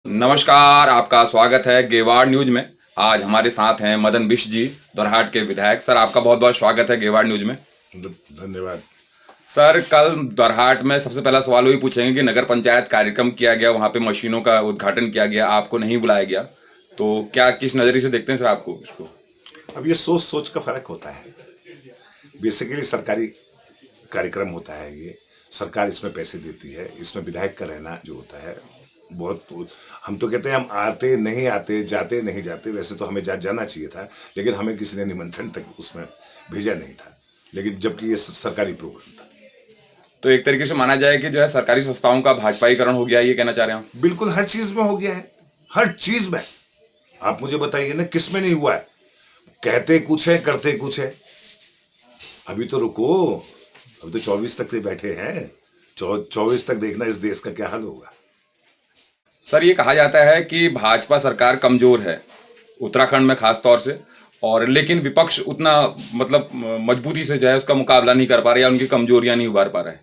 नमस्कार, आपका स्वागत है गेवाड़ न्यूज में। आज हमारे साथ हैं मदन बिष्ट जी, दोरहाट के विधायक। सर, आपका बहुत बहुत स्वागत है गेवाड़ न्यूज में। धन्यवाद। सर, कल दोरहाट में सबसे पहला सवाल वही पूछेंगे कि नगर पंचायत कार्यक्रम किया गया, वहां पे मशीनों का उद्घाटन किया गया, आपको नहीं बुलाया गया, तो क्या किस नजरिए से देखते हैं सर आपको इसको? अब ये सोच सोच का फर्क होता है। बेसिकली सरकारी कार्यक्रम होता है, ये सरकार इसमें पैसे देती है, इसमें विधायक का रहना जो होता है बहुत। हम तो कहते हैं हम आते नहीं आते, जाते नहीं जाते। वैसे तो हमें जाना चाहिए था, लेकिन हमें किसी ने निमंत्रण तक उसमें भेजा नहीं था, लेकिन जबकि ये सरकारी प्रोग्राम था। तो एक तरीके से माना जाए कि जो है सरकारी संस्थाओं का भाजपाईकरण हो गया, ये कहना चाह रहे हैं आप? बिल्कुल, हर चीज में हो गया है, हर चीज में। आप मुझे बताइए ना, किस में नहीं हुआ है? कहते कुछ है, करते कुछ है। अभी तो रुको, अभी तो 24 तक से बैठे हैं। 24 तक देखना इस देश का क्या हाल होगा। सर, ये कहा जाता है कि भाजपा सरकार कमजोर है उत्तराखंड में खास तौर से, और लेकिन विपक्ष उतना मतलब मजबूती से जो है उसका मुकाबला नहीं कर पा रहा, या उनकी कमजोरियां नहीं उभार पा रहा है।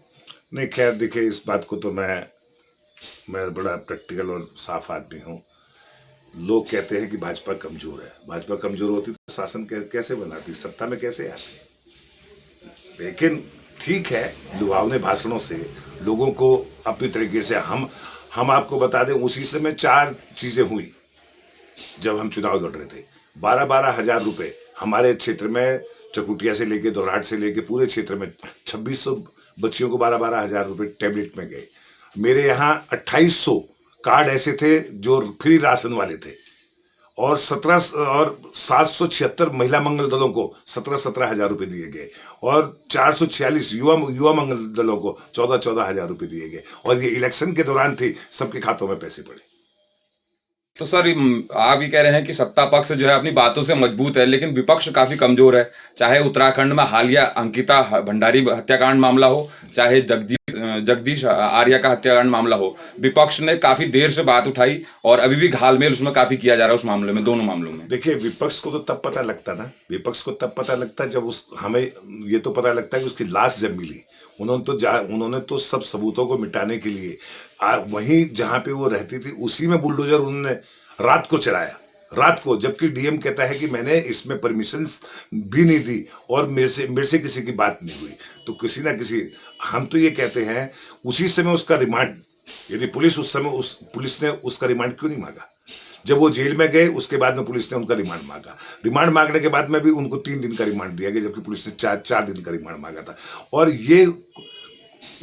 नहीं, खैर देखिए, इस बात को तो मैं बड़ा प्रैक्टिकल और साफ आदमी हूँ। लोग कहते हैं कि भाजपा कमजोर है। भाजपा कमजोर होती तो शासन कैसे बनाती, सत्ता में कैसे आती? लेकिन ठीक है, लुभावने भाषणों से लोगों को अपनी तरीके से हम आपको बता दें, उसी समय 4 चीजें हुई जब हम चुनाव लड़ रहे थे। 12,000 रुपए हमारे क्षेत्र में, चकुटिया से लेके दोरहाट से लेके पूरे क्षेत्र में 2600 बच्चियों को 12,000 रुपए टैबलेट में गए। मेरे यहाँ 2800 कार्ड ऐसे थे जो फ्री राशन वाले थे, और 776 महिला मंगल दलों को 17,000 रुपए दिए गए, और 446 युवा मंगल दलों को 14,000 रुपए दिए गए। और ये इलेक्शन के दौरान थी, सबके खातों में पैसे पड़े। तो सर, आप ये कह रहे हैं कि सत्ता पक्ष जो है अपनी बातों से मजबूत है, लेकिन विपक्ष काफी कमजोर है। चाहे उत्तराखंड में हालिया अंकिता भंडारी हत्याकांड मामला हो, चाहे जगदीश आर्या का हत्याकांड मामला हो, विपक्ष ने काफी देर से बात उठाई और अभी भी घालमेल उसमें काफी किया जा रहा है उस मामले में, दोनों मामलों में। देखिए, विपक्ष को तो तब पता लगता ना, विपक्ष को तब पता लगता जब हमें ये तो पता लगता है कि उसकी लाश जब मिली। उन्होंने तो सब सबूतों को मिटाने के लिए वहीं जहां पे वो रहती थी उसी में बुलडोजर उन्होंने रात को चलाया, रात को। जबकि डीएम कहता है कि मैंने इसमें परमिशन भी नहीं दी और मेरे से किसी की बात नहीं हुई। तो किसी ना किसी, हम तो ये कहते हैं उसी समय उसका रिमांड, यदि पुलिस ने उसका रिमांड क्यों नहीं मांगा? जब वो जेल में गए उसके बाद में पुलिस ने उनका रिमांड मांगा। रिमांड मांगने के बाद में भी उनको 3 दिन का रिमांड दिया गया, जबकि पुलिस ने 4 दिन का रिमांड मांगा था। और ये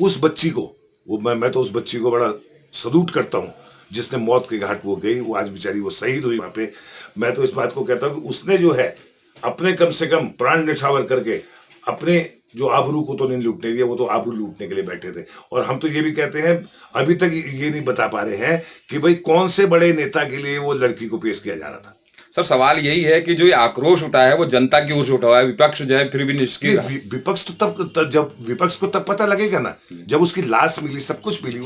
उस बच्ची को, मैं तो उस बच्ची को बड़ा सल्यूट करता हूँ जिसने मौत के घाट वो गई। वो आज बेचारी वो शहीद हुई वहां पे। मैं तो इस बात को कहता हूँ कि उसने जो है अपने कम से कम प्राण न्यौछावर करके अपने जो आबरू को तो नहीं लूटने दिया, वो तो आबरू लूटने के लिए बैठे थे। और हम तो ये भी कहते हैं, अभी तक ये नहीं बता पा रहे हैं कि भाई कौन से बड़े नेता के लिए वो लड़की को पेश किया जा रहा था। सर, सवाल यही है कि जो ये आक्रोश उठा है वो जनता की ओर से उठा हुआ है, विपक्ष जो है फिर भी निष्क्रिय रहा। विपक्ष तो जब विपक्ष को तब पता लगेगा ना, जब उसकी लाश मिली, सब कुछ मिली,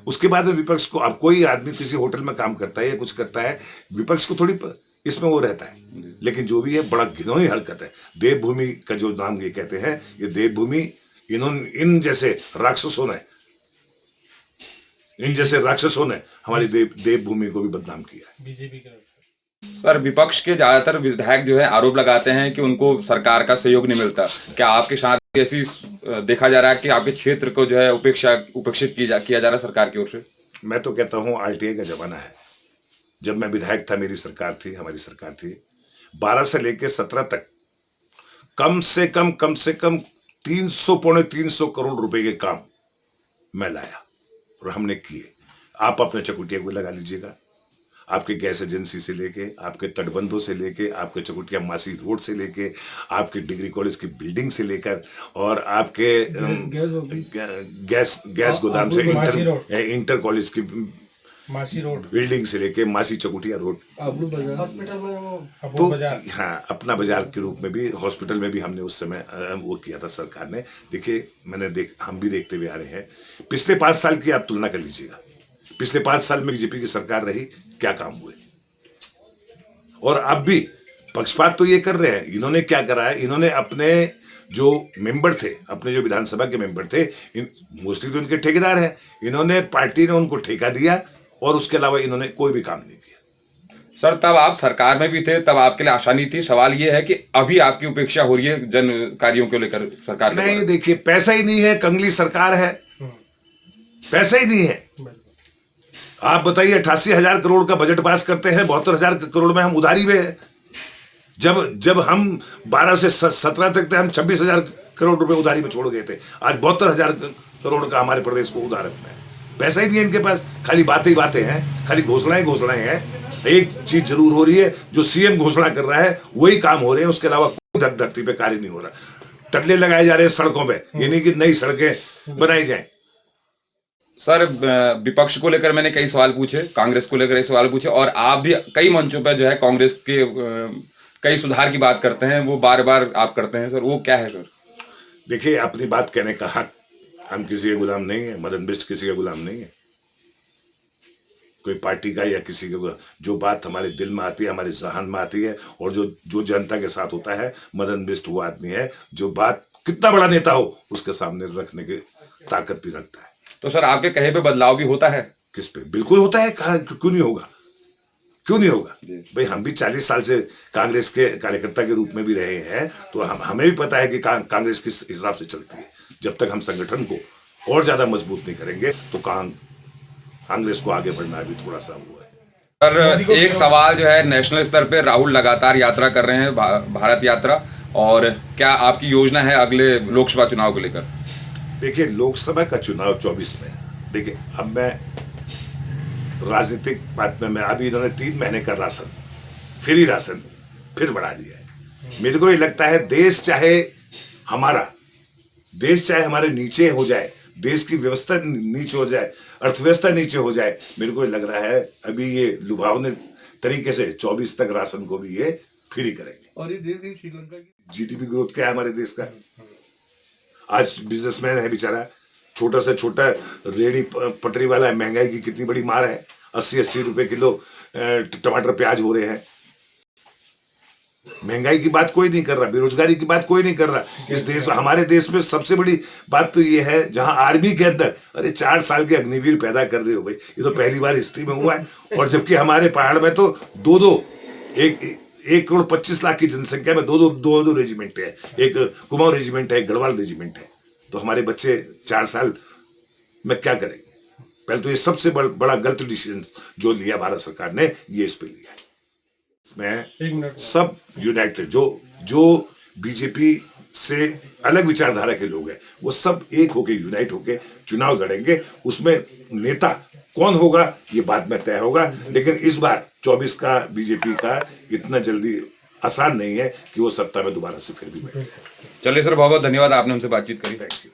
उसके बाद में विपक्ष को, अब कोई आदमी किसी होटल में काम करता है या कुछ करता है, विपक्ष को थोड़ी इसमें वो रहता है। लेकिन जो भी है, बड़ा घिनौनी हरकत है। देवभूमि का जो नाम ये कहते हैं, ये देवभूमि, इन जैसे राक्षसों ने हमारी देवभूमि को भी बदनाम किया है। बीजेपी का सर, विपक्ष के ज्यादातर विधायक जो है आरोप लगाते हैं कि उनको सरकार का सहयोग नहीं मिलता। क्या आपके साथ ऐसी देखा जा रहा है कि आपके क्षेत्र को जो है उपेक्षित किया जा रहा है सरकार की ओर से? मैं तो कहता हूँ आरटीआई का जमाना है। जब मैं विधायक था, मेरी सरकार थी, हमारी सरकार थी, 12 से लेकर 17 तक कम से कम 300 पौने 300 करोड़ रुपए के काम मैं लाया और हमने किए। आप अपने चकुटिया को लगा लीजिएगा, आपके गैस एजेंसी से लेके, आपके तटबंधों से लेके, आपके चकुटिया मासी रोड से लेके, आपके डिग्री कॉलेज की बिल्डिंग से लेकर, और आपके गैस गोदाम से इंटर कॉलेज की मासी रोड बिल्डिंग से लेके मासी चकुटिया रोड, हॉस्पिटल में तो हाँ, अपना बाजार के रूप में भी, हॉस्पिटल में भी हमने उस समय वो किया था सरकार ने। देखिए, हम भी देखते हुए आ रहे हैं। पिछले 5 साल की आप तुलना कर लीजिएगा, पिछले 5 साल में बीजेपी की सरकार रही, क्या काम हुए। और अब भी पक्षपात तो ये कर रहे हैं। इन्होंने क्या करा है, इन्होंने अपने जो मेंबर थे, अपने जो विधानसभा के मेंबर थे, मोस्टली तो इनके ठेकेदार हैं, इन्होंने, पार्टी ने उनको ठेका दिया और उसके अलावा इन्होंने कोई भी काम नहीं किया। सर तब आप सरकार में भी थे, तब आपके लिए आसानी थी। सवाल ये है कि अभी आपकी उपेक्षा हो रही है जन कार्यों को लेकर सरकार के नहीं, द्वारा। देखिए, पैसा ही नहीं है, कंगली सरकार है, पैसा ही नहीं है। आप बताइए, 88,000 करोड़ का बजट पास करते हैं, 72,000 करोड़ में हम उधारी में है। जब हम 12 से 17 तक थे, हम 26,000 करोड़ रुपए उधारी में छोड़ गए थे। आज 72,000 करोड़ का हमारे प्रदेश को उधार है। पैसा ही नहीं है इनके पास, खाली बातें ही बातें हैं, खाली घोषणाएं हैं। एक चीज जरूर हो रही है, जो सीएम घोषणा कर रहा है वही काम हो रहे हैं, उसके अलावा कोई धरती पे कार्य नहीं हो रहा। टल्ले लगाए जा रहे हैं सड़कों पे, ये नहीं कि नई सड़कें बनाई जाएं। सर विपक्ष को लेकर मैंने कई सवाल पूछे, कांग्रेस को लेकर कई सवाल पूछे, और आप भी कई मंचों पर जो है कांग्रेस के कई सुधार की बात करते हैं, वो बार बार आप करते हैं। सर वो क्या है? सर देखिए, अपनी बात कहने का हक, हम किसी के गुलाम नहीं है, मदन बिष्ट किसी का गुलाम नहीं है, कोई पार्टी का या किसी का। जो बात हमारे दिल में आती है, हमारे जहन में आती है, और जो जनता के साथ होता है, मदन बिष्ट वो आदमी है जो बात कितना बड़ा नेता हो उसके सामने रखने की ताकत भी रखता है। तो सर आपके कहे पे बदलाव भी होता है? किस पे? बिल्कुल होता है, क्यों नहीं होगा, क्यों नहीं होगा भाई। हम भी 40 साल से कांग्रेस के कार्यकर्ता के रूप में भी रहे हैं, तो हमें भी पता है कि कांग्रेस किस हिसाब से चलती है। जब तक हम संगठन को और ज्यादा मजबूत नहीं करेंगे तो कांग्रेस को आगे बढ़ना भी थोड़ा सा हुआ है। सर एक सवाल जो है, नेशनल स्तर पे राहुल लगातार यात्रा कर रहे हैं, भारत यात्रा, और क्या आपकी योजना है अगले लोकसभा चुनाव को लेकर? देखिए, लोकसभा का चुनाव 24 में। देखिए, अब मैं राजनीतिक बात में, मैं अभी इन्होंने 3 महीने का राशन, फ्री राशन फिर बढ़ा दिया है। मेरे को ये लगता है, देश चाहे हमारे नीचे हो जाए, देश की व्यवस्था नीचे हो जाए, अर्थव्यवस्था नीचे हो जाए, मेरे को ये लग रहा है अभी ये लुभावने तरीके से 24 तक राशन को भी ये फ्री करेंगे। और ये देश की श्रीलंका की जीडीपी ग्रोथ क्या है हमारे देश का? आज बिजनेसमैन है बेचारा, छोटा से छोटा रेडी पटरी वाला है, महंगाई की कितनी बड़ी मार है। 80-80 रुपए किलो टमाटर प्याज हो रहे हैं। महंगाई की बात कोई नहीं कर रहा, बेरोजगारी की बात कोई नहीं कर रहा। इस देश, हमारे देश में सबसे बड़ी बात तो ये है, जहां आर्मी के अंदर 4 साल के अग्निवीर पैदा कर रहे हो भाई, ये तो पहली बार हिस्ट्री में हुआ है। और जबकि हमारे पहाड़ में तो 1,25,00,000 की जनसंख्या में 2 रेजिमेंट है, एक कुमाऊं रेजिमेंट है, एक गढ़वाल रेजिमेंट है। तो हमारे बच्चे 4 साल में क्या करेंगे? पहले तो ये सबसे बड़ा गलत डिसीजन जो लिया भारत सरकार ने, ये इस पे लिया है। इसमें सब यूनाइटेड, जो बीजेपी से अलग विचारधारा के लोग हैं, वो सब एक होके, यूनाइट होके चुनाव लड़ेंगे। उसमें नेता कौन होगा ये बाद में तय होगा, लेकिन इस बार 24 का बीजेपी का इतना जल्दी आसान नहीं है कि वो सत्ता में दोबारा से फिर भी बैठे। चलिए सर, बहुत बहुत धन्यवाद, आपने हमसे बातचीत करी। Thank you.